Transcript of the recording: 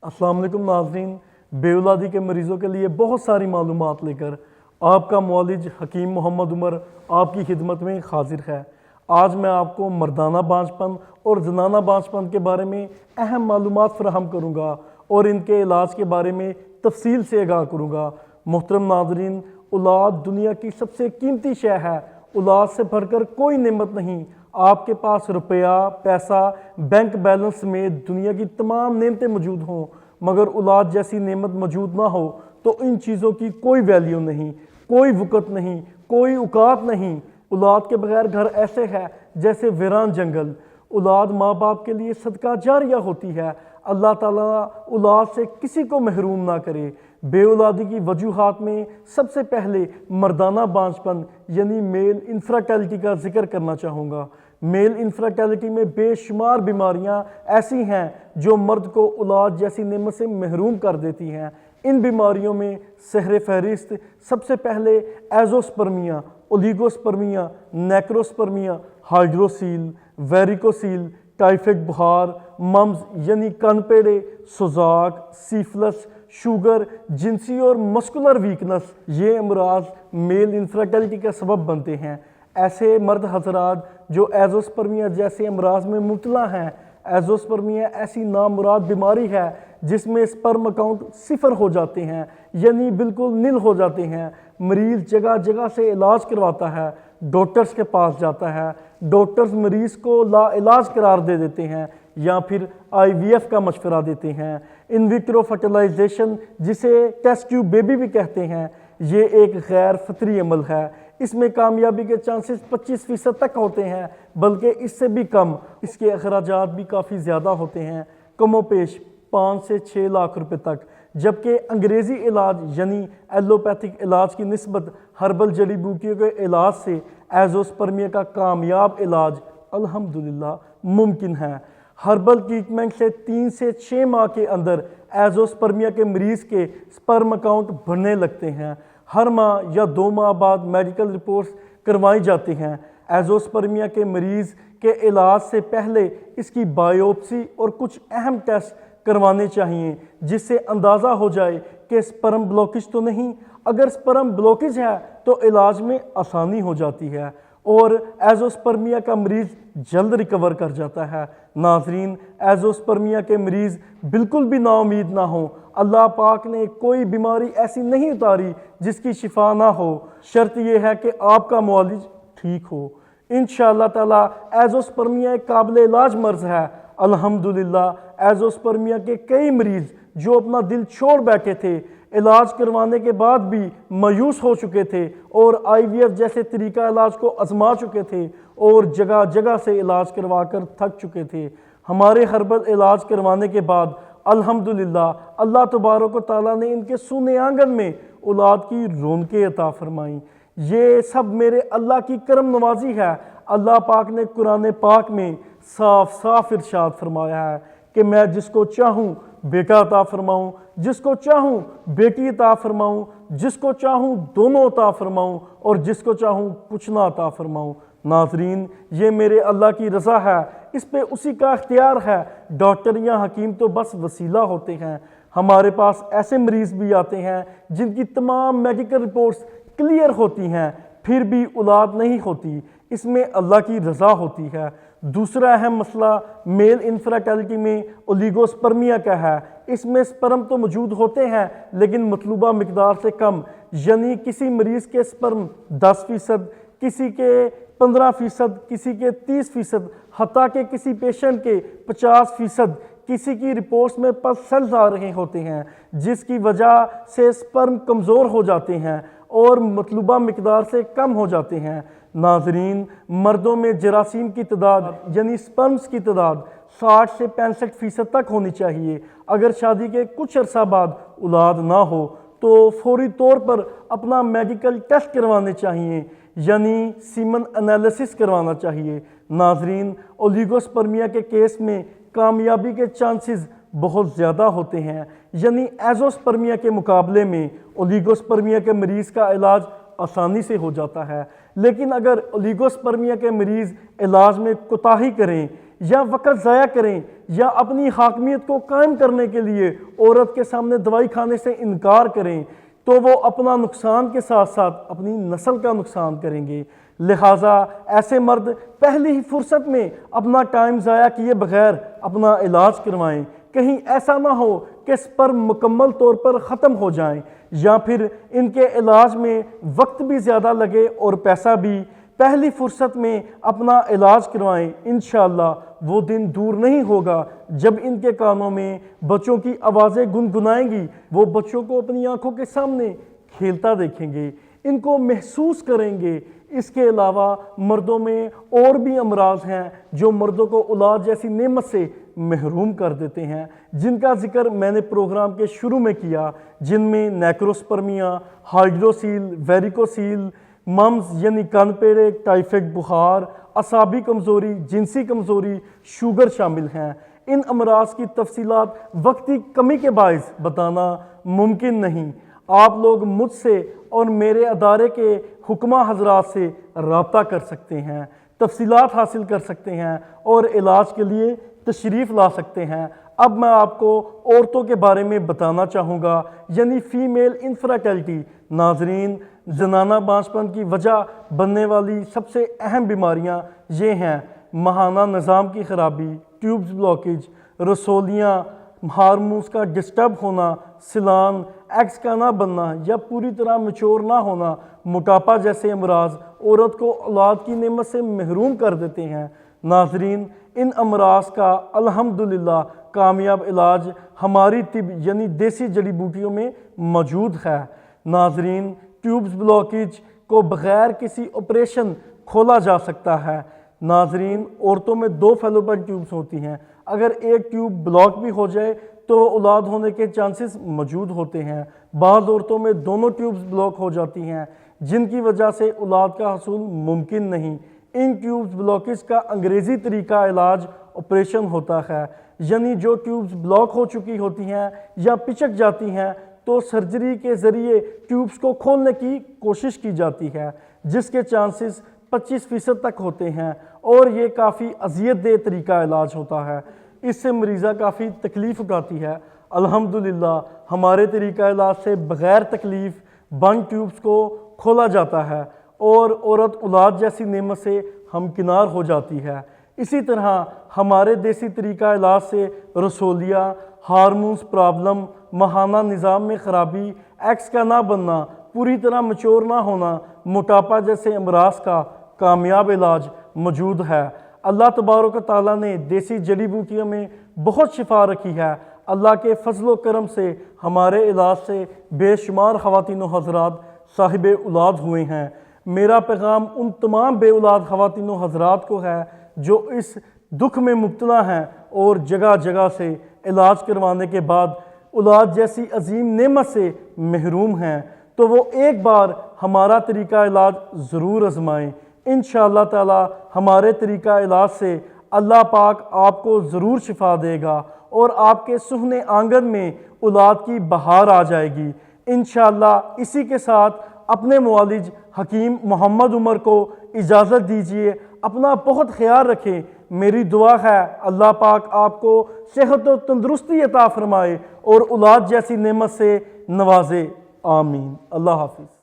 अस्सलाम वालेकुम नाज़रीन। बेऔलादी के मरीज़ों के लिए बहुत सारी मालूमात लेकर आपका मुआलिज हकीम मोहम्मद उमर आपकी खिदमत में हाजिर है। आज मैं आपको मर्दाना बांझपन और जनाना बांझपन के बारे में अहम मालूमात फराहम करूँगा और इनके इलाज के बारे में तफसील से आगाह करूँगा। मोहतरम नाज़रीन, औलाद दुनिया की सबसे कीमती शय है। औलाद से बढ़कर कोई नेमत नहीं। आपके पास रुपया, पैसा, बैंक बैलेंस में दुनिया की तमाम नेमतें मौजूद हों, मगर औलाद जैसी नेमत मौजूद ना हो तो इन चीज़ों की कोई वैल्यू नहीं, कोई वक़्त नहीं, कोई औकात नहीं। औलाद के बगैर घर ऐसे है जैसे वीरान जंगल। औलाद माँ बाप के लिए सदका जारिया होती है। अल्लाह ताला औलाद से किसी को महरूम ना करे। बेऔलादी की वजूहात में सबसे पहले मर्दाना बांझपन यानी मेल इनफर्टिलिटी का जिक्र करना चाहूँगा। मेल इनफर्टिलिटी में बेशुमार बीमारियाँ ऐसी हैं जो मर्द को औलाद जैसी नेमत से महरूम कर देती हैं। इन बीमारियों में सहरे फहरिस्त सबसे पहले azoospermia, oligospermia, necrospermia, hydrocele, varicocele, typhoid बुखार, मम्स यानी कनपेड़े, सोजाक, सिफिलिस, शुगर, जिनसी और मस्कुलर वीकनेस, ये अमराज मेल इनफर्टिलिटी का सबब बनते हैं। ऐसे मर्द हजरात जो एजोस्पर्मिया जैसे अमराज में मुब्तला हैं, एजोस्पर्मिया ऐसी नामुराद बीमारी है जिसमें स्पर्म अकाउंट सिफर हो जाते हैं यानी बिल्कुल नील हो जाते हैं। मरीज़ जगह जगह से इलाज करवाता है, डॉक्टर्स के पास जाता है, डॉक्टर्स मरीज़ को ला इलाज करार दे देते हैं या फिर IVF का मशवरा देते हैं। इन विट्रो फर्टिलाइजेशन जिसे टेस्ट ट्यूब बेबी भी कहते हैं, ये एक गैर फतरी अमल है। इसमें कामयाबी के चांसेस 25% तक होते हैं, बल्कि इससे भी कम। इसके अखराजात भी काफ़ी ज़्यादा होते हैं, कमोपेश 5 से 6 लाख रुपए तक। जबकि अंग्रेज़ी इलाज यानी एलोपैथिक इलाज की निस्बत हर्बल जड़ी बूटियों के इलाज से एजोस्पर्मिया का कामयाब इलाज अल्हम्दुलिल्लाह मुमकिन है। हर्बल ट्रीटमेंट से 3 से 6 माह के अंदर एजोस्पर्मिया के मरीज़ के स्पर्म अकाउंट बढ़ने लगते हैं। हर माह या 2 माह बाद मेडिकल रिपोर्ट्स करवाई जाती हैं। एजोस्पर्मिया के मरीज़ के इलाज से पहले इसकी बायोप्सी और कुछ अहम टेस्ट करवाने चाहिए जिससे अंदाज़ा हो जाए कि स्पर्म ब्लॉकेज तो नहीं। अगर स्पर्म ब्लॉकेज है तो इलाज में आसानी हो जाती है और एजोस्पर्मिया का मरीज़ जल्द रिकवर कर जाता है। नाजरीन, एजोस्पर्मिया के मरीज़ बिल्कुल भी नाउमीद ना हो। अल्लाह पाक ने कोई बीमारी ऐसी नहीं उतारी जिसकी शिफा ना हो। शर्त यह है कि आपका मुआलिज ठीक हो। इंशाअल्लाह ताला एजोस्पर्मिया एक काबिल इलाज मर्ज है। अल्हम्दुलिल्लाह एजोस्पर्मिया के कई मरीज़ जो अपना दिल छोड़ बैठे थे, इलाज करवाने के बाद भी मायूस हो चुके थे और IVF जैसे तरीका इलाज को आजमा चुके थे और जगह जगह से इलाज करवा कर थक चुके थे। हमारे हर्बल इलाज करवाने के बाद अल्हम्दुलिल्लाह अल्लाह तबारक व तआला ने इनके सूने आंगन में औलाद की रौनकें अता फरमाई। ये सब मेरे अल्लाह की करम नवाजी है। अल्लाह पाक ने कुरान पाक में साफ साफ इरशाद फरमाया है कि मैं जिसको चाहूँ बेटा अता फरमाऊँ, जिसको चाहूँ बेटी अता फरमाऊँ, जिसको चाहूँ दोनों अता फरमाऊँ और जिसको चाहूँ कुछ ना अता फरमाऊँ। नाजरीन, ये मेरे अल्लाह की रज़ा है, इस पे उसी का इख्तियार है। डॉक्टर या हकीम तो बस वसीला होते हैं। हमारे पास ऐसे मरीज़ भी आते हैं जिनकी तमाम मेडिकल रिपोर्ट्स क्लियर होती हैं, फिर भी औलाद नहीं होती। इसमें अल्लाह की रज़ा होती है। दूसरा अहम मसला मेल इनफर्टिलिटी में ओलिगोस्पर्मिया का है। इसमें स्पर्म तो मौजूद होते हैं लेकिन मतलूबा मिकदार से कम, यानी किसी मरीज़ के स्पर्म 10%, किसी के 15%, किसी के 30%, हत्ता के किसी पेशेंट के 50%। किसी की रिपोर्ट्स में पस सेल्स आ रहे होते हैं जिसकी वजह से स्पर्म कमज़ोर हो जाते हैं और मतलूबा मिकदार से कम हो जाते हैं। नाजरीन, मर्दों में जरासीम की तादाद यानी स्पर्म्स की तादाद 60 से 65% तक होनी चाहिए। अगर शादी के कुछ अरसा बाद औलाद ना हो तो फौरी तौर पर अपना मेडिकल टेस्ट करवाने चाहिए यानी सीमन एनालिसिस करवाना चाहिए। नाजरीन, ओलिगोस्पर्मिया के केस में कामयाबी के चांसेस बहुत ज़्यादा होते हैं, यानी एजोस्पर्मिया के मुकाबले में ओलिगोस्पर्मिया के मरीज़ का इलाज आसानी से हो जाता है। लेकिन अगर ओलिगोस्पर्मिया के मरीज़ इलाज में कोताही करें یا وقت ضائع کریں یا اپنی حاکمیت کو قائم کرنے کے لیے عورت کے سامنے دوائی کھانے سے انکار کریں تو وہ اپنا نقصان کے ساتھ ساتھ اپنی نسل کا نقصان کریں گے۔ لہٰذا ایسے مرد پہلی ہی فرصت میں اپنا ٹائم ضائع کیے بغیر اپنا علاج کروائیں، کہیں ایسا نہ ہو کہ اس پر مکمل طور پر ختم ہو جائیں یا پھر ان کے علاج میں وقت بھی زیادہ لگے اور پیسہ بھی۔ پہلی فرصت میں اپنا علاج کروائیں، انشاءاللہ وہ دن دور نہیں ہوگا جب ان کے کانوں میں بچوں کی آوازیں گنگنائیں گی، وہ بچوں کو اپنی آنکھوں کے سامنے کھیلتا دیکھیں گے، ان کو محسوس کریں گے۔ اس کے علاوہ مردوں میں اور بھی امراض ہیں جو مردوں کو اولاد جیسی نعمت سے محروم کر دیتے ہیں، جن کا ذکر میں نے پروگرام کے شروع میں کیا، جن میں نیکروسپرمیا، ہائیڈروسیل، ویریکوسیل، ممز یعنی کن پیڑے، ٹائیفائڈ بخار، اعصابی کمزوری، جنسی کمزوری، شوگر شامل ہیں۔ ان امراض کی تفصیلات وقتی کمی کے باعث بتانا ممکن نہیں۔ آپ لوگ مجھ سے اور میرے ادارے کے حکمہ حضرات سے رابطہ کر سکتے ہیں، تفصیلات حاصل کر سکتے ہیں اور علاج کے لیے تشریف لا سکتے ہیں۔ اب میں آپ کو عورتوں کے بارے میں بتانا چاہوں گا، یعنی فیمیل انفرٹیلٹی۔ ناظرین، زنانہ بانجھپن کی وجہ بننے والی سب سے اہم بیماریاں یہ ہیں: ماہانہ نظام کی خرابی، ٹیوبز بلاکیج، رسولیاں، ہارمونز کا ڈسٹرب ہونا، سیلان، ایگز کا نہ بننا یا پوری طرح میچور نہ ہونا، موٹاپا جیسے امراض عورت کو اولاد کی نعمت سے محروم کر دیتے ہیں۔ ناظرین، ان امراض کا الحمدللہ کامیاب علاج ہماری طب یعنی دیسی جڑی بوٹیوں میں موجود ہے۔ ناظرین، ٹیوبز بلاکیج کو بغیر کسی آپریشن کھولا جا سکتا ہے۔ ناظرین، عورتوں میں 2 فیلوپین ٹیوبز ہوتی ہیں، اگر ایک ٹیوب بلاک بھی ہو جائے تو اولاد ہونے کے چانسز موجود ہوتے ہیں۔ بعض عورتوں میں دونوں ٹیوبز بلاک ہو جاتی ہیں، جن کی وجہ سے اولاد کا حصول ممکن نہیں۔ ان ٹیوبز بلاکیج کا انگریزی طریقہ علاج آپریشن ہوتا ہے، یعنی جو ٹیوبز بلاک ہو چکی ہوتی ہیں یا پچک جاتی ہیں تو سرجری کے ذریعے ٹیوبز کو کھولنے کی کوشش کی جاتی ہے، جس کے چانسز 25% تک ہوتے ہیں اور یہ کافی اذیت دہ طریقہ علاج ہوتا ہے۔ اس سے مریضہ کافی تکلیف اٹھاتی ہے۔ الحمدللہ ہمارے طریقہ علاج سے بغیر تکلیف بند ٹیوبز کو کھولا جاتا ہے اور عورت اولاد جیسی نعمت سے ہمکنار ہو جاتی ہے۔ اسی طرح ہمارے دیسی طریقہ علاج سے رسولیہ، ہارمونز پرابلم، ماہانہ نظام میں خرابی، ایگز کا نہ بننا، پوری طرح میچور نہ ہونا، موٹاپا جیسے امراض کا کامیاب علاج موجود ہے۔ اللہ تبارک و تعالیٰ نے دیسی جڑی بوٹیوں میں بہت شفا رکھی ہے۔ اللہ کے فضل و کرم سے ہمارے علاج سے بے شمار خواتین و حضرات صاحب اولاد ہوئے ہیں۔ میرا پیغام ان تمام بے اولاد خواتین و حضرات کو ہے جو اس دکھ میں مبتلا ہیں اور جگہ جگہ سے علاج کروانے کے بعد اولاد جیسی عظیم نعمت سے محروم ہیں، تو وہ ایک بار ہمارا طریقہ علاج ضرور آزمائیں۔ انشاءاللہ تعالی ہمارے طریقہ علاج سے اللہ پاک آپ کو ضرور شفا دے گا اور آپ کے صحن آنگن میں اولاد کی بہار آ جائے گی انشاءاللہ۔ اسی کے ساتھ اپنے معالج حکیم محمد عمر کو اجازت دیجیے۔ اپنا بہت خیال رکھیں۔ میری دعا ہے اللہ پاک آپ کو صحت و تندرستی عطا فرمائے اور اولاد جیسی نعمت سے نوازے۔ آمین۔ اللہ حافظ۔